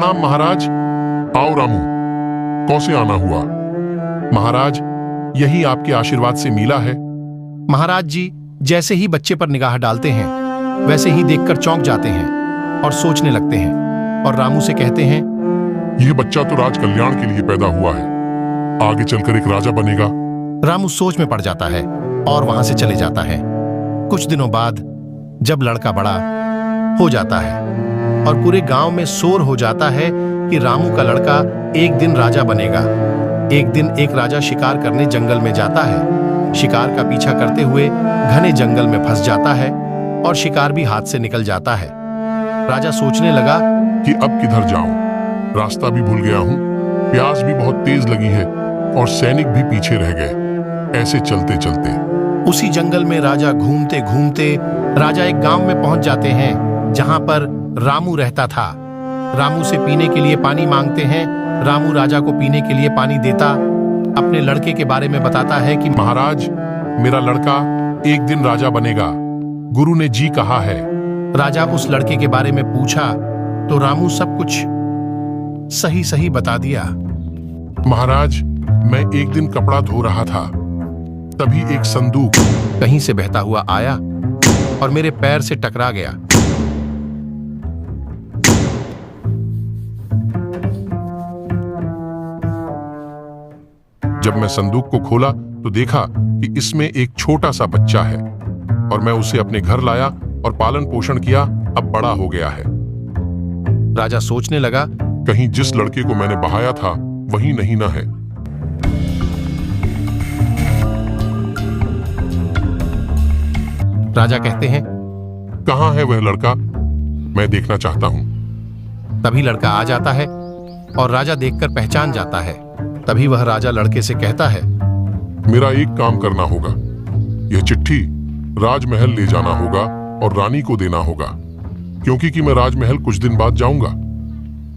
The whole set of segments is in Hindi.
प्रणाम महाराज। आओ रामू, कौसे आना हुआ? महाराज, यही आपके आशीर्वाद से मिला है। महाराज जी जैसे ही बच्चे पर निगाह डालते हैं वैसे ही देखकर चौंक जाते हैं और सोचने लगते हैं और रामू से कहते हैं, यह बच्चा तो राज कल्याण के लिए पैदा हुआ है, आगे चलकर एक राजा बनेगा। रामू सोच में पड़ जाता है और वहां से चले जाता है। कुछ दिनों बाद जब लड़का बड़ा हो जाता है और पूरे गांव में शोर हो जाता है कि रामू का लड़का एक दिन राजा बनेगा। एक दिन एक राजा शिकार करने जंगल में जाता है। शिकार का पीछा करते हुए घने जंगल में फंस जाता है और शिकार भी हाथ से निकल जाता है। राजा सोचने लगा कि अब किधर जाऊं, रास्ता भी भूल गया हूं, प्यास भी बहुत तेज लगी है और सैनिक भी पीछे रह गए। ऐसे चलते चलते उसी जंगल में राजा घूमते घूमते राजा एक गांव में पहुंच जाते हैं जहां पर रामू रहता था। रामू से पीने के लिए पानी मांगते हैं। रामू राजा को पीने के लिए पानी देता, अपने लड़के के बारे में बताता है कि महाराज, मेरा लड़का एक दिन राजा बनेगा, गुरु ने जी कहा है। राजा उस लड़के के बारे में पूछा तो रामू सब कुछ सही सही बता दिया। महाराज, मैं एक दिन कपड़ा धो रहा था, तभी एक संदूक कहीं से बहता हुआ आया और मेरे पैर से टकरा गया। जब मैं संदूक को खोला तो देखा कि इसमें एक छोटा सा बच्चा है और मैं उसे अपने घर लाया और पालन पोषण किया। अब बड़ा हो गया है। राजा सोचने लगा, कहीं जिस लड़के को मैंने बहाया था वही नहीं ना है। राजा कहते हैं, कहाँ है वह लड़का, मैं देखना चाहता हूं। तभी लड़का आ जाता है और राजा देखकर पहचान जाता है। तभी वह राजा लड़के से कहता है, मेरा एक काम करना होगा, यह चिट्ठी राजमहल ले जाना होगा और रानी को देना होगा, क्योंकि मैं राजमहल कुछ दिन बाद जाऊंगा।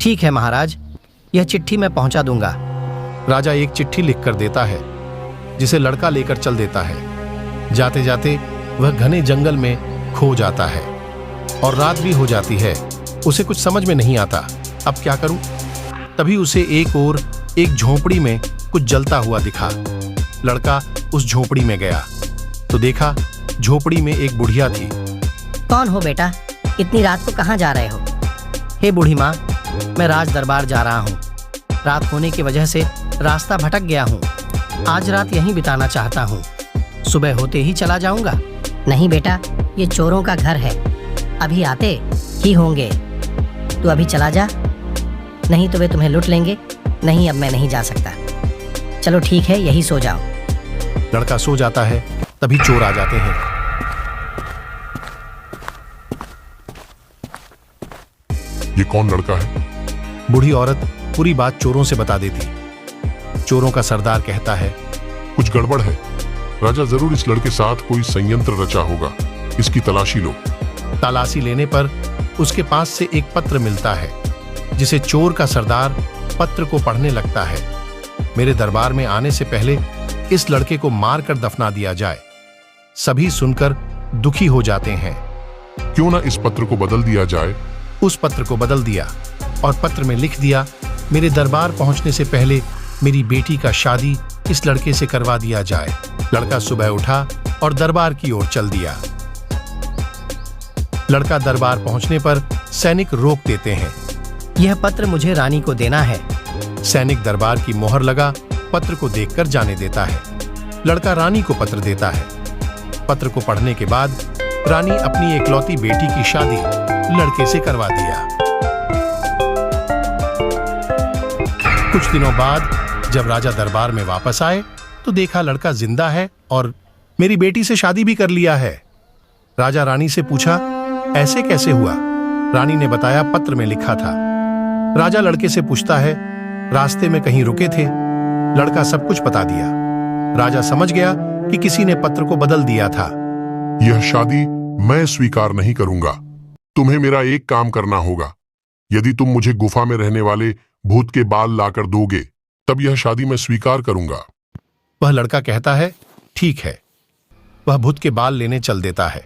ठीक है महाराज, यह चिट्ठी मैं पहुंचा दूंगा। राजा एक चिट्ठी लिखकर देता है जिसे लड़का लेकर चल देता है। जाते जाते वह घने जंगल में खो जाता है और रात भी हो जाती है। उसे कुछ समझ में नहीं आता, अब क्या करूं? तभी उसे एक ओर एक झोपड़ी में कुछ जलता हुआ दिखा। लड़का उस झोपड़ी में गया तो देखा झोपड़ी में एक बुढ़िया थी। कौन हो बेटा, इतनी रात को कहाँ जा रहे हो? हे बूढ़ी माँ, मैं राज दरबार जा रहा हूँ। रात होने की वजह से रास्ता भटक गया हूँ। आज रात यहीं बिताना चाहता हूँ, सुबह होते ही चला जाऊंगा। नहीं बेटा, ये चोरों का घर है, अभी आते ही होंगे। तू अभी चला जा, नहीं तो वे तुम्हें लूट लेंगे। नहीं, अब मैं नहीं जा सकता। चलो ठीक है, यही सो जाओ। लड़का सो जाता है, तभी चोर आ जाते हैं। ये कौन लड़का है? बूढ़ी औरत पूरी बात चोरों से बता देती। चोरों का सरदार कहता है, कुछ गड़बड़ है, राजा जरूर इस लड़के साथ कोई संयंत्र रचा होगा, इसकी तलाशी लो। तलाशी लेने पर उसके पास से एक पत्र मिलता है जिसे चोर का सरदार पत्र को पढ़ने लगता है। मेरे दरबार में आने से पहले इस लड़के को मारकर दफना दिया जाए। सभी सुनकर दुखी हो जाते हैं। क्यों ना इस पत्र को बदल दिया जाए? उस पत्र को बदल दिया और पत्र में लिख दिया, मेरे दरबार पहुंचने से पहले मेरी बेटी का शादी इस लड़के से करवा दिया जाए। लड़का सुबह उठा और दरबार की ओर चल दिया। लड़का दरबार पहुंचने पर सैनिक रोक देते हैं। यह पत्र मुझे रानी को देना है। सैनिक दरबार की मोहर लगा पत्र को देखकर जाने देता है। लड़का रानी को पत्र देता है। पत्र को पढ़ने के बाद रानी अपनी इकलौती बेटी की शादी लड़के से करवा दिया। कुछ दिनों बाद जब राजा दरबार में वापस आए तो देखा लड़का जिंदा है और मेरी बेटी से शादी भी कर लिया है। राजा रानी से पूछा, ऐसे कैसे हुआ? रानी ने बताया, पत्र में लिखा था। राजा लड़के से पूछता है, रास्ते में कहीं रुके थे? लड़का सब कुछ बता दिया। राजा समझ गया कि किसी ने पत्र को बदल दिया था। यह शादी मैं स्वीकार नहीं करूंगा। तुम्हें मेरा एक काम करना होगा। यदि तुम मुझे गुफा में रहने वाले भूत के बाल लाकर दोगे, तब यह शादी मैं स्वीकार करूंगा। वह लड़का कहता है, ठीक है। वह भूत के बाल लेने चल देता है।